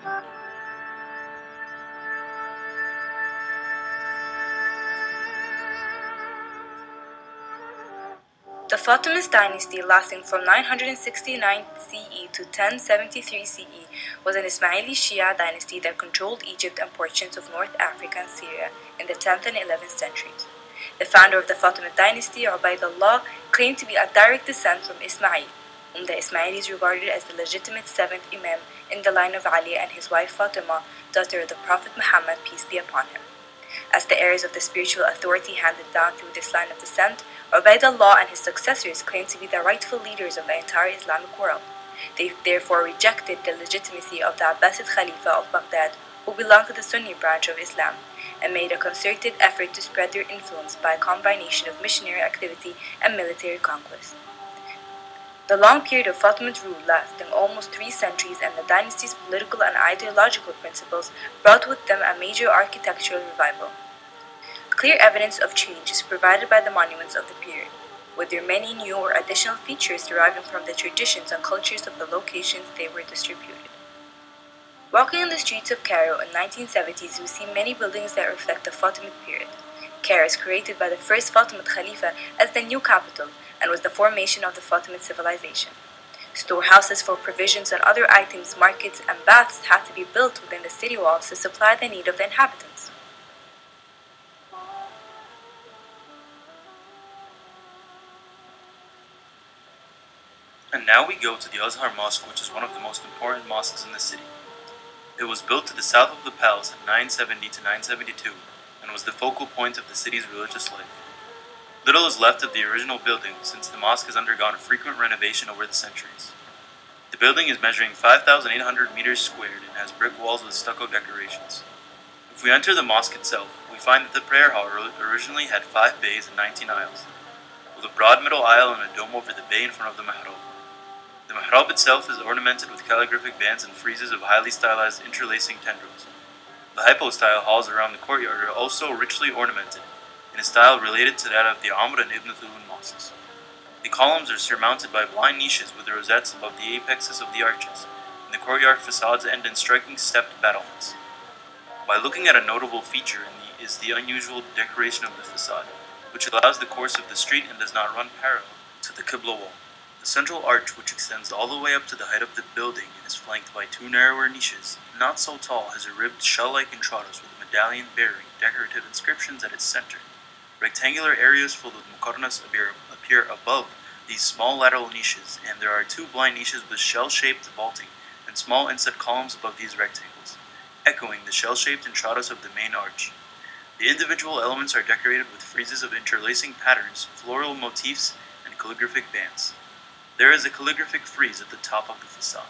The Fatimid dynasty, lasting from 969 CE to 1073 CE, was an Ismaili Shia dynasty that controlled Egypt and portions of North Africa and Syria in the 10th and 11th centuries. The founder of the Fatimid dynasty, Ubaydullah, claimed to be a direct descent from Ismail, whom the Ismailis regarded as the legitimate seventh Imam in the line of Ali and his wife Fatima, daughter of the Prophet Muhammad, peace be upon him. As the heirs of the spiritual authority handed down through this line of descent, Ubaydullah and his successors claimed to be the rightful leaders of the entire Islamic world. They therefore rejected the legitimacy of the Abbasid Khalifa of Baghdad, who belonged to the Sunni branch of Islam, and made a concerted effort to spread their influence by a combination of missionary activity and military conquest. The long period of Fatimid rule, lasting almost 3 centuries, and the dynasty's political and ideological principles brought with them a major architectural revival. Clear evidence of change is provided by the monuments of the period, with their many new or additional features deriving from the traditions and cultures of the locations they were distributed. Walking in the streets of Cairo in the 1970s, we see many buildings that reflect the Fatimid period. Cairo is created by the first Fatimid Khalifa as the new capital and was the formation of the Fatimid civilization. Storehouses for provisions and other items, markets, and baths had to be built within the city walls to supply the need of the inhabitants. And now we go to the Azhar Mosque, which is one of the most important mosques in the city. It was built to the south of the palace in 970 to 972 and was the focal point of the city's religious life. Little is left of the original building since the mosque has undergone frequent renovation over the centuries. The building is measuring 5,800 meters squared and has brick walls with stucco decorations. If we enter the mosque itself, we find that the prayer hall originally had 5 bays and 19 aisles, with a broad middle aisle and a dome over the bay in front of the mihrab. The mihrab itself is ornamented with calligraphic bands and friezes of highly stylized interlacing tendrils. The hypostyle halls around the courtyard are also richly ornamented, in a style related to that of the Amr and Ibn Thulun mosques. The columns are surmounted by blind niches with rosettes above the apexes of the arches, and the courtyard facades end in striking stepped battlements. By looking at a notable feature is the unusual decoration of the facade, which allows the course of the street and does not run parallel to the Qibla wall. The central arch, which extends all the way up to the height of the building and is flanked by 2 narrower niches, not so tall, has a ribbed shell-like intrados with a medallion bearing decorative inscriptions at its center. Rectangular areas filled with muqarnas appear above these small lateral niches, and there are 2 blind niches with shell-shaped vaulting and small inset columns above these rectangles, echoing the shell-shaped intrados of the main arch. The individual elements are decorated with friezes of interlacing patterns, floral motifs, and calligraphic bands. There is a calligraphic frieze at the top of the facade.